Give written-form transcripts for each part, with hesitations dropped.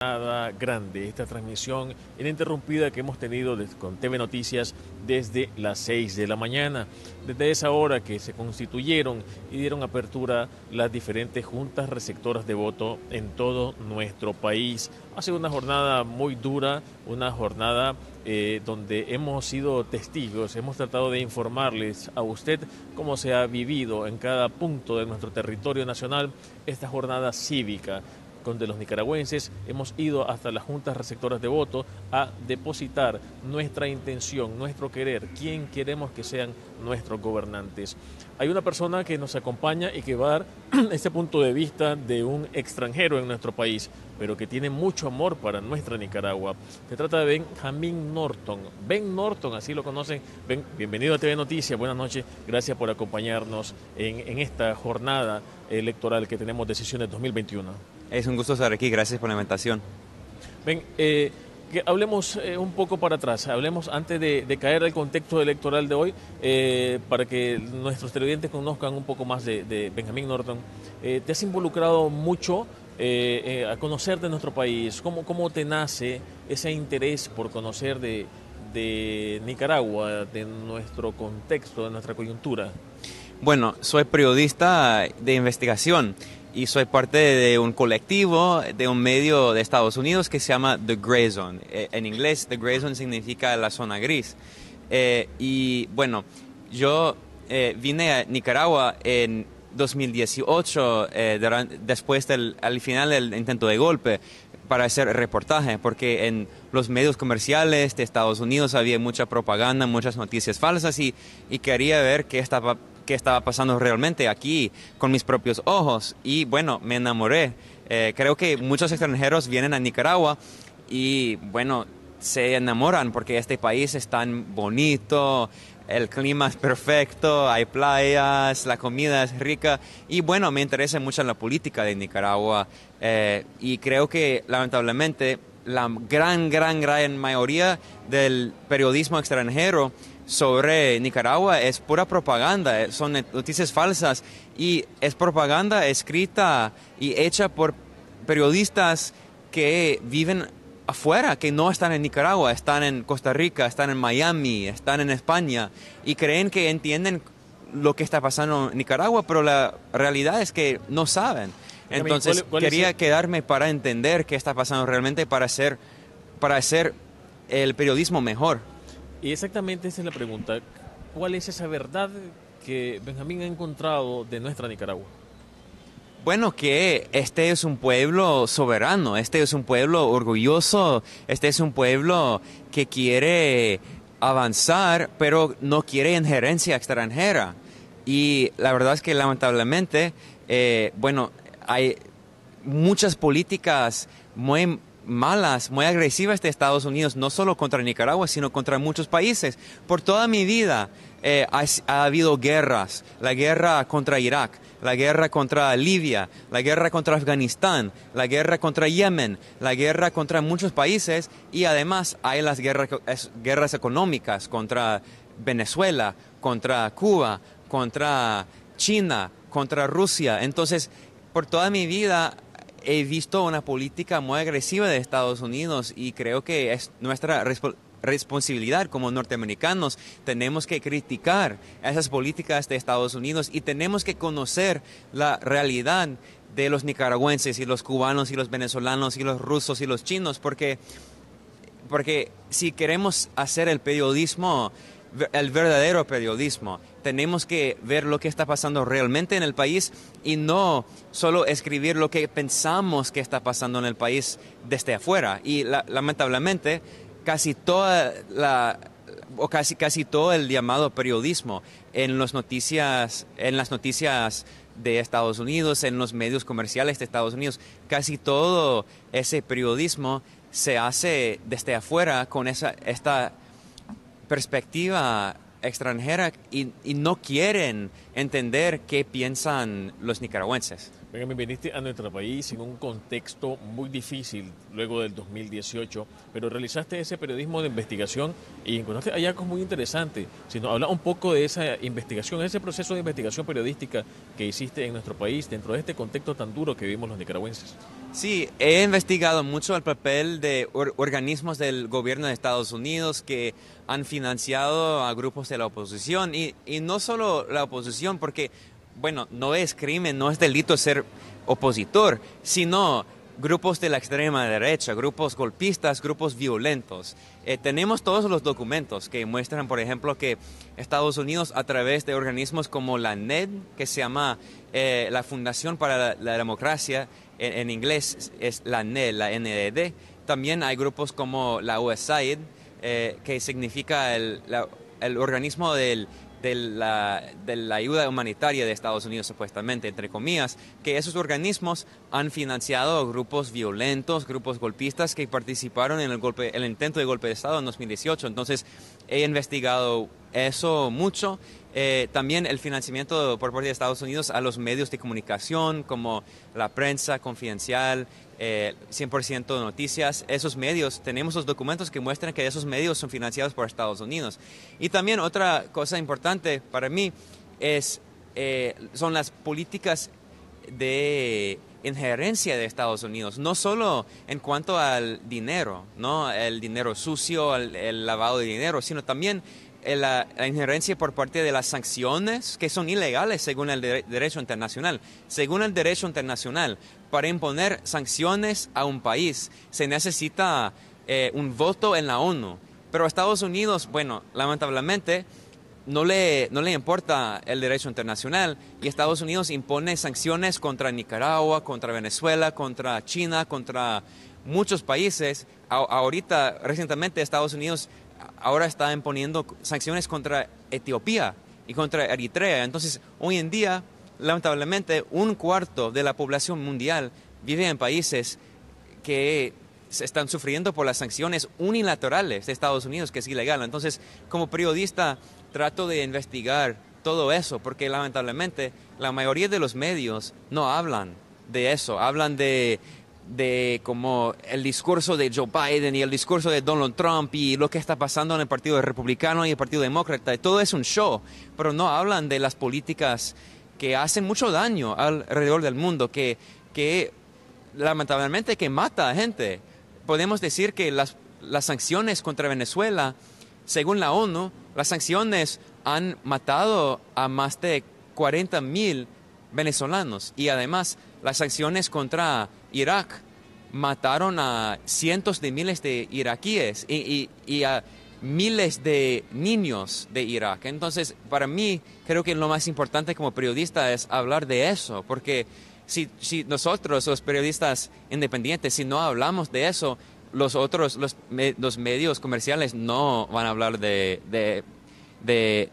Nada grande, esta transmisión ininterrumpida que hemos tenido con TV Noticias desde las 6 de la mañana. Desde esa hora que se constituyeron y dieron apertura las diferentes juntas receptoras de voto en todo nuestro país. Ha sido una jornada muy dura, una jornada donde hemos sido testigos, hemos tratado de informarles a usted cómo se ha vivido en cada punto de nuestro territorio nacional esta jornada cívica, donde los nicaragüenses hemos ido hasta las juntas receptoras de voto a depositar nuestra intención, nuestro querer, quién queremos que sean nuestros gobernantes. Hay una persona que nos acompaña y que va a dar este punto de vista de un extranjero en nuestro país, pero que tiene mucho amor para nuestra Nicaragua. Se trata de Benjamín Norton. Ben Norton, así lo conocen. Ben, bienvenido a TV Noticias, buenas noches. Gracias por acompañarnos en esta jornada electoral que tenemos Decisiones 2021. Es un gusto estar aquí, gracias por la invitación. Ven, que hablemos un poco para atrás, hablemos antes de caer al contexto electoral de hoy, para que nuestros televidentes conozcan un poco más de Benjamín Norton. Te has involucrado mucho a conocer de nuestro país. ¿Cómo te nace ese interés por conocer de Nicaragua, de nuestro contexto, de nuestra coyuntura? Bueno, soy periodista de investigación y soy parte de un colectivo, de un medio de Estados Unidos que se llama The Gray Zone. En inglés, The Gray Zone significa la zona gris. Y bueno, yo vine a Nicaragua en 2018, después al final del intento de golpe, para hacer reportaje, porque en los medios comerciales de Estados Unidos había mucha propaganda, muchas noticias falsas y quería ver qué estaba pasando realmente aquí con mis propios ojos. Y bueno, me enamoré. Creo que muchos extranjeros vienen a Nicaragua y bueno, se enamoran porque este país es tan bonito, el clima es perfecto, hay playas, la comida es rica y bueno, me interesa mucho la política de Nicaragua y creo que lamentablemente la gran mayoría del periodismo extranjero sobre Nicaragua es pura propaganda, son noticias falsas y es propaganda escrita y hecha por periodistas que viven afuera, que no están en Nicaragua, están en Costa Rica, están en Miami, están en España y creen que entienden lo que está pasando en Nicaragua, pero la realidad es que no saben. Entonces quería quedarme para entender qué está pasando realmente para hacer el periodismo mejor. Y exactamente esa es la pregunta. ¿Cuál es esa verdad que Benjamín ha encontrado de nuestra Nicaragua? Bueno, que este es un pueblo soberano, este es un pueblo orgulloso, este es un pueblo que quiere avanzar, pero no quiere injerencia extranjera. Y la verdad es que lamentablemente, bueno, hay muchas políticas muy malas, muy agresivas de Estados Unidos, no solo contra Nicaragua, sino contra muchos países. Por toda mi vida ha habido guerras, la guerra contra Irak, la guerra contra Libia, la guerra contra Afganistán, la guerra contra Yemen, la guerra contra muchos países y además hay las guerras económicas contra Venezuela, contra Cuba, contra China, contra Rusia. Entonces, por toda mi vida he visto una política muy agresiva de Estados Unidos y creo que es nuestra responsabilidad como norteamericanos. Tenemos que criticar esas políticas de Estados Unidos y tenemos que conocer la realidad de los nicaragüenses y los cubanos y los venezolanos y los rusos y los chinos, porque si queremos hacer el periodismo, el verdadero periodismo, tenemos que ver lo que está pasando realmente en el país y no solo escribir lo que pensamos que está pasando en el país desde afuera. Y lamentablemente casi todo el llamado periodismo en las noticias de Estados Unidos, en los medios comerciales de Estados Unidos, casi todo ese periodismo se hace desde afuera con esta perspectiva extranjera y no quieren entender qué piensan los nicaragüenses. Benjamín, viniste a nuestro país en un contexto muy difícil luego del 2018, pero realizaste ese periodismo de investigación y encontraste hallazgos muy interesantes. Si nos habla un poco de esa investigación, ese proceso de investigación periodística que hiciste en nuestro país dentro de este contexto tan duro que vivimos los nicaragüenses. Sí, he investigado mucho el papel de organismos del gobierno de Estados Unidos que han financiado a grupos de la oposición y no solo la oposición, porque, bueno, no es crimen, no es delito ser opositor, sino grupos de la extrema derecha, grupos golpistas, grupos violentos. Tenemos todos los documentos que muestran, por ejemplo, que Estados Unidos, a través de organismos como la NED, que se llama la Fundación para la Democracia, en inglés es la NED, la NDD. También hay grupos como la USAID, que significa el organismo de la ayuda humanitaria de Estados Unidos, supuestamente, entre comillas, que esos organismos han financiado a grupos violentos, grupos golpistas que participaron en el intento de golpe de Estado en 2018. Entonces, he investigado eso mucho. También el financiamiento por parte de Estados Unidos a los medios de comunicación, como la prensa confidencial, 100% Noticias. Esos medios, tenemos los documentos que muestran que esos medios son financiados por Estados Unidos. Y también otra cosa importante para mí son las políticas de injerencia de Estados Unidos, no solo en cuanto al dinero, ¿no? El dinero sucio, el lavado de dinero, sino también la injerencia por parte de las sanciones, que son ilegales según el derecho internacional. Según el derecho internacional, para imponer sanciones a un país se necesita un voto en la ONU. Pero a Estados Unidos, bueno, lamentablemente, no le importa el derecho internacional, y Estados Unidos impone sanciones contra Nicaragua, contra Venezuela, contra China, contra muchos países. Ahorita, recientemente, Estados Unidos ahora está imponiendo sanciones contra Etiopía y contra Eritrea. Entonces, hoy en día, lamentablemente, 1/4 de la población mundial vive en países que se están sufriendo por las sanciones unilaterales de Estados Unidos, que es ilegal. Entonces, como periodista, trato de investigar todo eso, porque lamentablemente la mayoría de los medios no hablan de eso, hablan de como el discurso de Joe Biden y el discurso de Donald Trump y lo que está pasando en el Partido Republicano y el Partido Demócrata. Todo es un show, pero no hablan de las políticas que hacen mucho daño alrededor del mundo, que lamentablemente que mata a gente. Podemos decir que las sanciones contra Venezuela, según la ONU, las sanciones han matado a más de 40,000 venezolanos, y además las sanciones contra Irak mataron a cientos de miles de iraquíes y a miles de niños de Irak. Entonces, para mí, creo que lo más importante como periodista es hablar de eso, porque si nosotros, los periodistas independientes, si no hablamos de eso, los medios comerciales no van a hablar de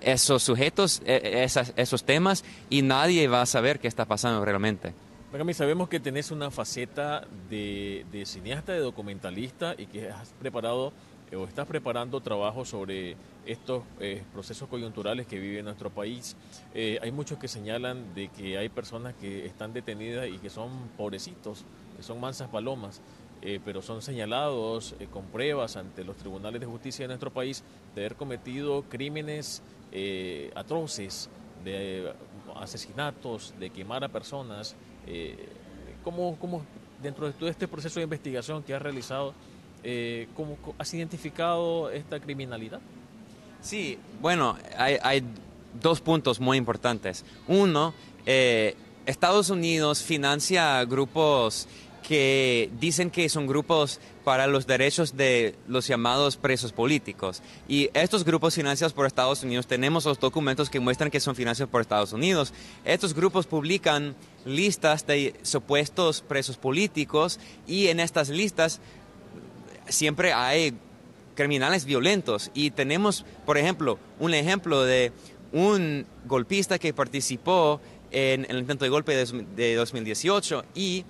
esos sujetos, esos temas, y nadie va a saber qué está pasando realmente. Benjamín, sabemos que tenés una faceta de cineasta, de documentalista, y que has preparado o estás preparando trabajos sobre estos procesos coyunturales que vive nuestro país. Hay muchos que señalan de que hay personas que están detenidas y que son pobrecitos, que son mansas palomas, pero son señalados con pruebas ante los tribunales de justicia de nuestro país de haber cometido crímenes atroces, de asesinatos, de quemar a personas. ¿Cómo dentro de todo este proceso de investigación que has realizado, cómo has identificado esta criminalidad? Sí, bueno, hay dos puntos muy importantes. Uno, Estados Unidos financia grupos que dicen que son grupos para los derechos de los llamados presos políticos. Y estos grupos financiados por Estados Unidos, tenemos los documentos que muestran que son financiados por Estados Unidos. Estos grupos publican listas de supuestos presos políticos, y en estas listas siempre hay criminales violentos. Y tenemos, por ejemplo, un ejemplo de un golpista que participó en el intento de golpe de 2018, y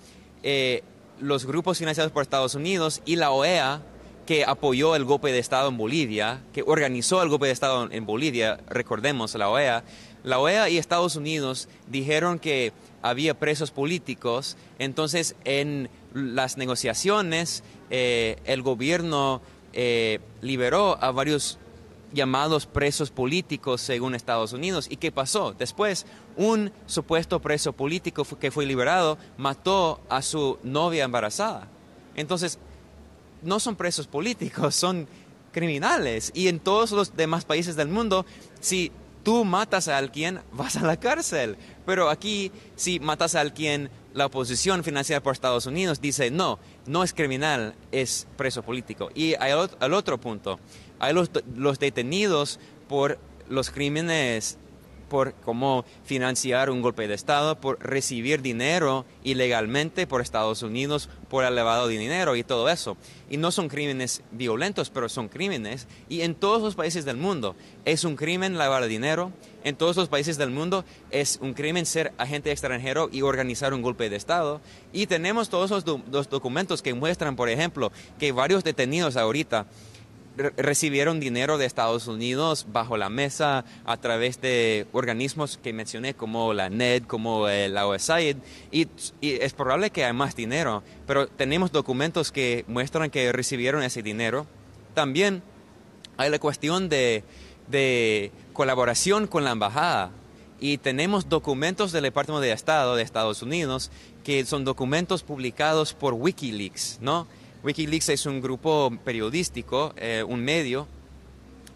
los grupos financiados por Estados Unidos y la OEA, que apoyó el golpe de Estado en Bolivia, que organizó el golpe de Estado en Bolivia, recordemos, la OEA y Estados Unidos dijeron que había presos políticos. Entonces, en las negociaciones, el gobierno liberó a varios llamados presos políticos según Estados Unidos. ¿Y qué pasó? Después, un supuesto preso político que fue liberado mató a su novia embarazada. Entonces, no son presos políticos, son criminales. Y en todos los demás países del mundo, si tú matas a alguien, vas a la cárcel. Pero aquí, si matas a alguien, la oposición financiada por Estados Unidos dice, no, no es criminal, es preso político. Y al otro punto, hay los detenidos por los crímenes, por cómo financiar un golpe de Estado, por recibir dinero ilegalmente por Estados Unidos, por el lavado de dinero y todo eso. Y no son crímenes violentos, pero son crímenes. Y en todos los países del mundo es un crimen lavar dinero. En todos los países del mundo es un crimen ser agente extranjero y organizar un golpe de Estado. Y tenemos todos los documentos que muestran, por ejemplo, que varios detenidos ahorita recibieron dinero de Estados Unidos bajo la mesa a través de organismos que mencioné como la NED, como la USAID, y es probable que hay más dinero, pero tenemos documentos que muestran que recibieron ese dinero. También hay la cuestión de colaboración con la embajada, y tenemos documentos del Departamento de Estado de Estados Unidos que son documentos publicados por Wikileaks, ¿no? Wikileaks es un grupo periodístico, un medio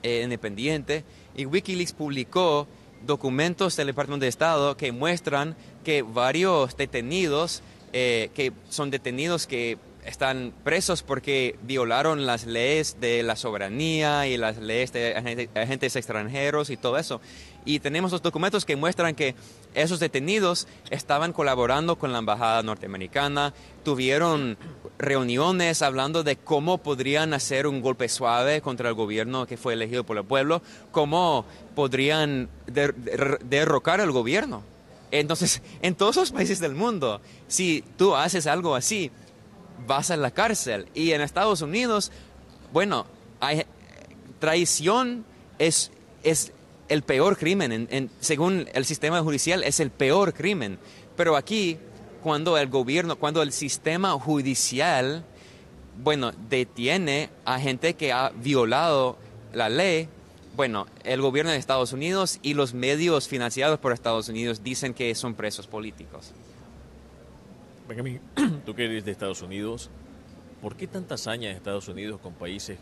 independiente, y Wikileaks publicó documentos del Departamento de Estado que muestran que varios detenidos, que son detenidos que están presos porque violaron las leyes de la soberanía y las leyes de agentes extranjeros y todo eso. Y tenemos los documentos que muestran que esos detenidos estaban colaborando con la embajada norteamericana, tuvieron reuniones hablando de cómo podrían hacer un golpe suave contra el gobierno que fue elegido por el pueblo, cómo podrían derrocar al gobierno. Entonces, en todos los países del mundo, si tú haces algo así, vas a la cárcel. Y en Estados Unidos, bueno, traición es el peor crimen. Según el sistema judicial, es el peor crimen. Pero aquí, cuando el sistema judicial, bueno, detiene a gente que ha violado la ley, bueno, el gobierno de Estados Unidos y los medios financiados por Estados Unidos dicen que son presos políticos. Benjamín, tú que eres de Estados Unidos, ¿por qué tanta hazaña en Estados Unidos con países,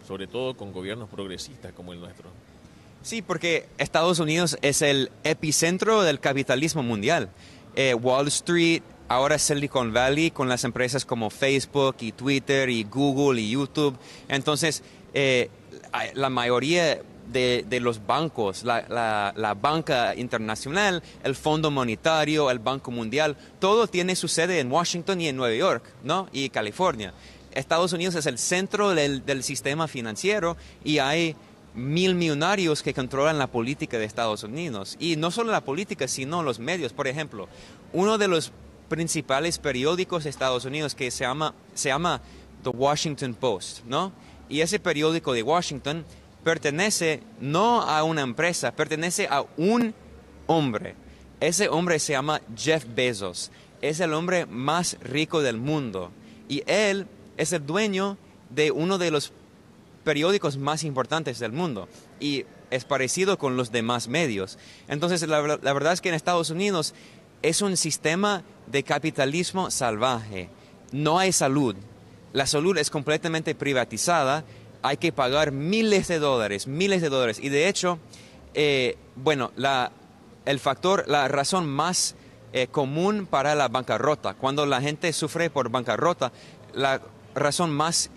sobre todo con gobiernos progresistas como el nuestro? Sí, porque Estados Unidos es el epicentro del capitalismo mundial. Wall Street, ahora Silicon Valley, con las empresas como Facebook y Twitter y Google y YouTube. Entonces, la mayoría de los bancos, la banca internacional, el Fondo Monetario, el Banco Mundial, todo tiene su sede en Washington y en Nueva York, ¿no? Y California. Estados Unidos es el centro del sistema financiero y hay 1,000 millonarios que controlan la política de Estados Unidos. Y no solo la política, sino los medios. Por ejemplo, uno de los principales periódicos de Estados Unidos que se llama The Washington Post, ¿no? Y ese periódico de Washington pertenece no a una empresa, pertenece a un hombre. Ese hombre se llama Jeff Bezos. Es el hombre más rico del mundo. Y él es el dueño de uno de los periódicos más importantes del mundo. Y es parecido con los demás medios. Entonces, la verdad es que en Estados Unidos es un sistema de capitalismo salvaje. No hay salud. La salud es completamente privatizada. Hay que pagar miles de dólares. Y de hecho, bueno, la razón más común para la bancarrota, cuando la gente sufre por bancarrota, la razón más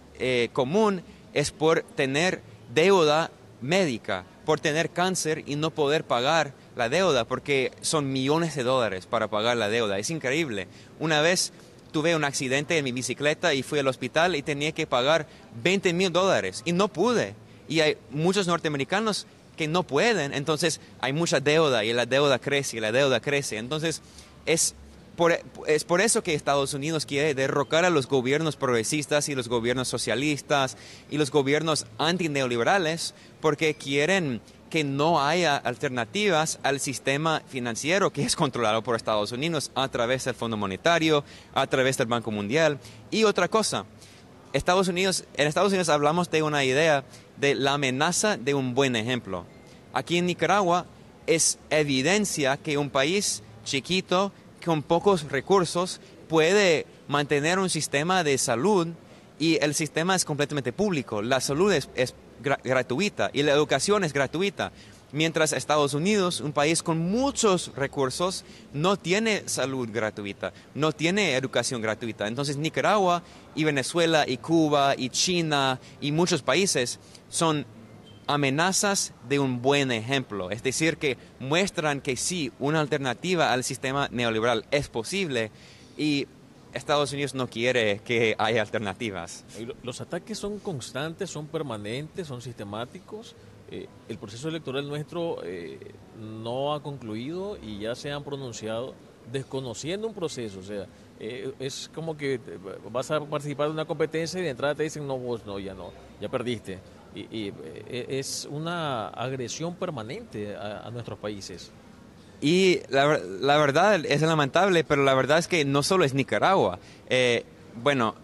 común es por tener deuda médica, por tener cáncer y no poder pagar la deuda, porque son millones de dólares para pagar la deuda. Es increíble. Una vez tuve un accidente en mi bicicleta y fui al hospital y tenía que pagar $20,000 y no pude. Y hay muchos norteamericanos que no pueden, entonces hay mucha deuda y la deuda crece y la deuda crece. Entonces es por eso que Estados Unidos quiere derrocar a los gobiernos progresistas y los gobiernos socialistas y los gobiernos antineoliberales, porque quieren que no haya alternativas al sistema financiero que es controlado por Estados Unidos a través del Fondo Monetario, a través del Banco Mundial. Y otra cosa, En Estados Unidos hablamos de una idea de la amenaza de un buen ejemplo. Aquí en Nicaragua es evidencia que un país chiquito con pocos recursos puede mantener un sistema de salud y el sistema es completamente público. La salud es gratuita y la educación es gratuita. Mientras Estados Unidos, un país con muchos recursos, no tiene salud gratuita, no tiene educación gratuita. Entonces Nicaragua y Venezuela y Cuba y China y muchos países son amenazas de un buen ejemplo. Es decir, que muestran que sí, una alternativa al sistema neoliberal es posible y Estados Unidos no quiere que haya alternativas. Los ataques son constantes, son permanentes, son sistemáticos. El proceso electoral nuestro no ha concluido y ya se han pronunciado desconociendo un proceso. O sea, es como que vas a participar de una competencia y de entrada te dicen, no, vos no, ya perdiste. Es una agresión permanente a nuestros países. Y la verdad es lamentable, pero la verdad es que no solo es Nicaragua. Bueno,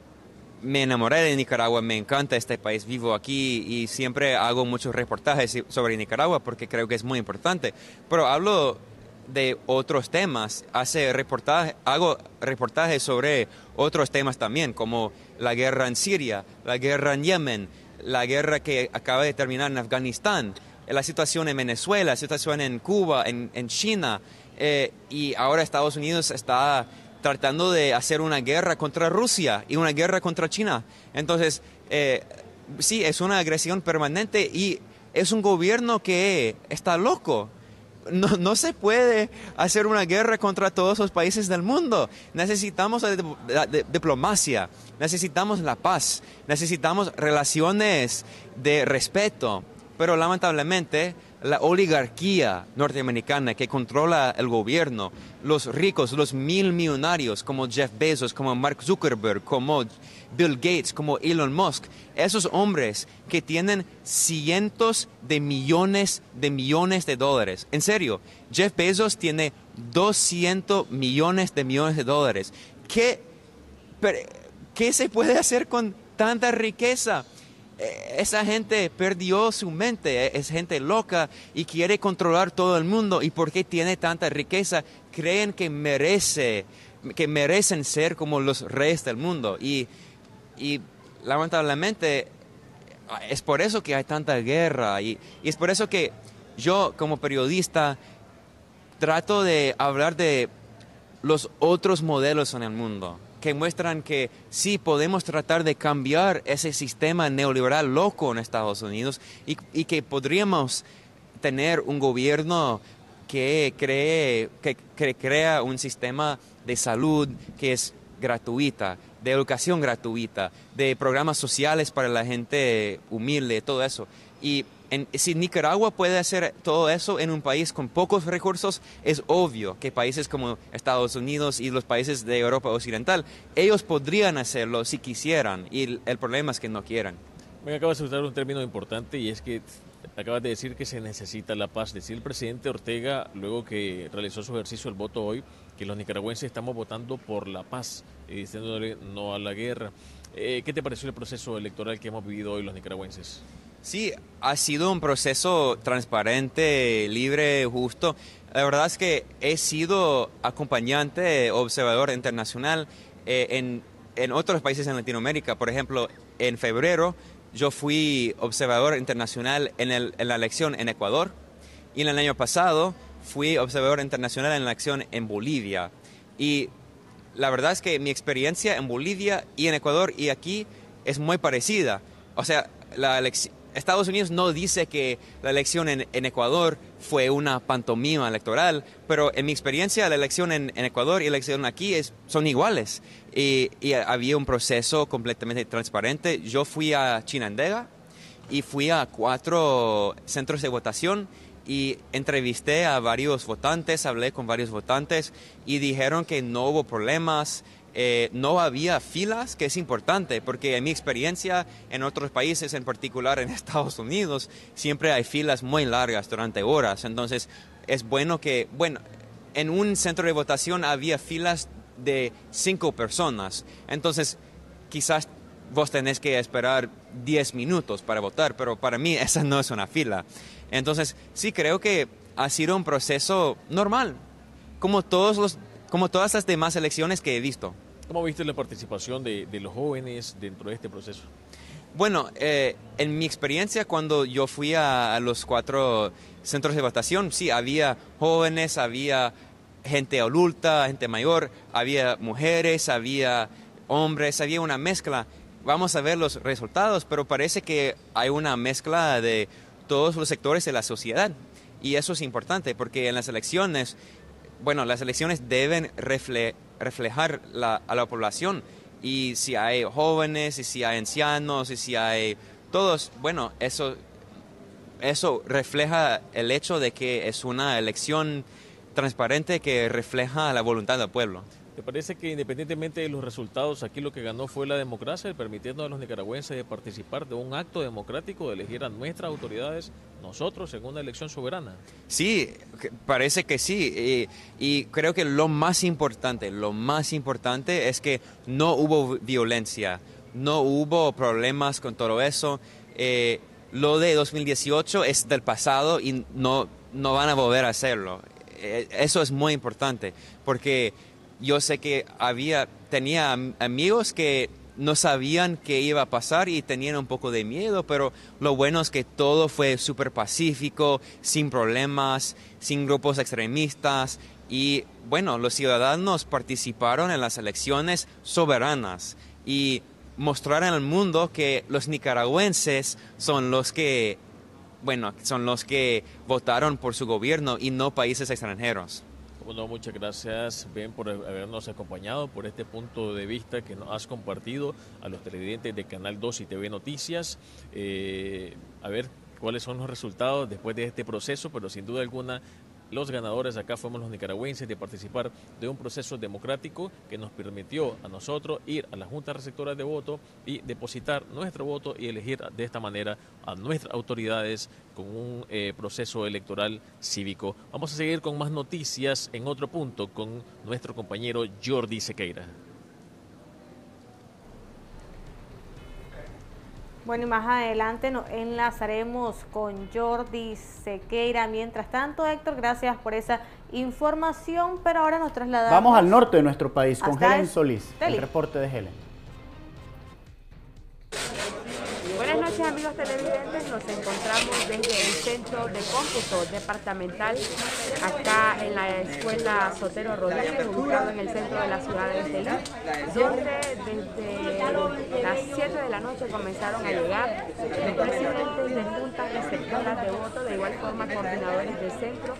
me enamoré de Nicaragua, me encanta este país, vivo aquí y siempre hago muchos reportajes sobre Nicaragua porque creo que es muy importante. Pero hablo de otros temas, hago reportajes sobre otros temas también, como la guerra en Siria, la guerra en Yemen, la guerra que acaba de terminar en Afganistán, la situación en Venezuela, la situación en Cuba, en China, y ahora Estados Unidos está tratando de hacer una guerra contra Rusia y una guerra contra China. Entonces, sí, es una agresión permanente y es un gobierno que está loco. No se puede hacer una guerra contra todos los países del mundo. Necesitamos diplomacia, necesitamos la paz, necesitamos relaciones de respeto. Pero lamentablemente la oligarquía norteamericana que controla el gobierno, los ricos, los millonarios como Jeff Bezos, como Mark Zuckerberg, como Bill Gates, como Elon Musk, esos hombres que tienen cientos de millones de dólares. En serio, Jeff Bezos tiene 200 millones de dólares. ¿Qué se puede hacer con tanta riqueza? Esa gente perdió su mente, es gente loca y quiere controlar todo el mundo. ¿Y porque tiene tanta riqueza? Creen que merecen ser como los reyes del mundo. Y lamentablemente es por eso que hay tanta guerra y es por eso que yo como periodista trato de hablar de los otros modelos en el mundo que muestran que sí podemos tratar de cambiar ese sistema neoliberal loco en Estados Unidos y que podríamos tener un gobierno que crea un sistema de salud que es gratuita, de educación gratuita, de programas sociales para la gente humilde, todo eso. Y si Nicaragua puede hacer todo eso en un país con pocos recursos, es obvio que países como Estados Unidos y los países de Europa Occidental, ellos podrían hacerlo si quisieran, y el problema es que no quieran. Me acabas de usar un término importante y es que acabas de decir que se necesita la paz. Decía el presidente Ortega, luego que realizó su ejercicio del voto hoy, que los nicaragüenses estamos votando por la paz, diciéndole no a la guerra. ¿Qué te pareció el proceso electoral que hemos vivido hoy los nicaragüenses? Sí, ha sido un proceso transparente, libre, justo. La verdad es que he sido acompañante, observador internacional en otros países en Latinoamérica. Por ejemplo, en febrero yo fui observador internacional en la elección en Ecuador y en el año pasado fui observador internacional en la elección en Bolivia. Y la verdad es que mi experiencia en Bolivia y en Ecuador y aquí es muy parecida. O sea, Estados Unidos no dice que la elección en Ecuador fue una pantomima electoral, pero en mi experiencia la elección en Ecuador y la elección aquí son iguales. Y había un proceso completamente transparente. Yo fui a Chinandega y fui a 4 centros de votación y entrevisté a varios votantes, hablé con varios votantes y dijeron que no hubo problemas. No había filas, que es importante, porque en mi experiencia en otros países, en particular en Estados Unidos, siempre hay filas muy largas durante horas. Entonces, es bueno en un centro de votación había filas de 5 personas. Entonces, quizás vos tenés que esperar 10 minutos para votar, pero para mí esa no es una fila. Entonces, sí creo que ha sido un proceso normal, como todas las demás elecciones que he visto. ¿Cómo viste la participación de los jóvenes dentro de este proceso? Bueno, en mi experiencia cuando yo fui a los 4 centros de votación, sí, había jóvenes, había gente adulta, gente mayor, había mujeres, había hombres, había una mezcla. Vamos a ver los resultados, pero parece que hay una mezcla de todos los sectores de la sociedad. Y eso es importante porque en las elecciones, bueno, las elecciones deben reflejar a la población. Y si hay jóvenes, y si hay ancianos, y si hay todos, bueno, eso refleja el hecho de que es una elección transparente que refleja la voluntad del pueblo. ¿Te parece que independientemente de los resultados, aquí lo que ganó fue la democracia, el permitiendo a los nicaragüenses de participar de un acto democrático, de elegir a nuestras autoridades, nosotros, en una elección soberana? Sí, parece que sí. Y creo que lo más importante es que no hubo violencia, no hubo problemas con todo eso. Lo de 2018 es del pasado y no van a volver a hacerlo. Eso es muy importante porque yo sé que tenía amigos que no sabían qué iba a pasar y tenían un poco de miedo, pero lo bueno es que todo fue súper pacífico, sin problemas, sin grupos extremistas y bueno, los ciudadanos participaron en las elecciones soberanas y mostraron al mundo que los nicaragüenses son los que votaron por su gobierno y no países extranjeros. Bueno, muchas gracias, Ben, por habernos acompañado, por este punto de vista que nos has compartido a los televidentes de Canal 2 y TV Noticias. A ver cuáles son los resultados después de este proceso, pero sin duda alguna los ganadores acá fuimos los nicaragüenses de participar de un proceso democrático que nos permitió a nosotros ir a la Junta Receptora de Voto y depositar nuestro voto y elegir de esta manera a nuestras autoridades con un proceso electoral cívico. Vamos a seguir con más noticias en otro punto con nuestro compañero Jordi Sequeira. Bueno, y más adelante nos enlazaremos con Jordi Sequeira. Mientras tanto, Héctor, gracias por esa información, pero ahora nos trasladamos... Vamos al norte de nuestro país con Helen Solís, el reporte de Helen. Buenas noches, amigos televidentes, nos encontramos desde el Centro de Cómputo Departamental, acá en la Escuela Sotero Rodríguez, ubicado en el centro de la ciudad de Estelí, donde desde las 7 de la noche comenzaron a llegar los presidentes de juntas receptoras de voto, de igual forma coordinadores del centro,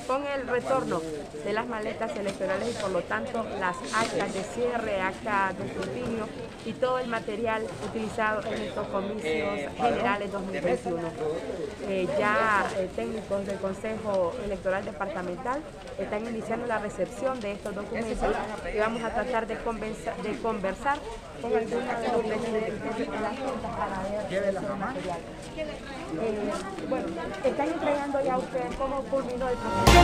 con el retorno de las maletas electorales y por lo tanto las actas de cierre, actas de escrutinio y todo el material utilizado en estos comicios generales 2021. Ya técnicos del Consejo Electoral Departamental están iniciando la recepción de estos documentos y vamos a tratar de conversar con algunos de los presidentes de la Junta para ver ese material. Bueno, están entregando ya a ustedes cómo culminó el proceso.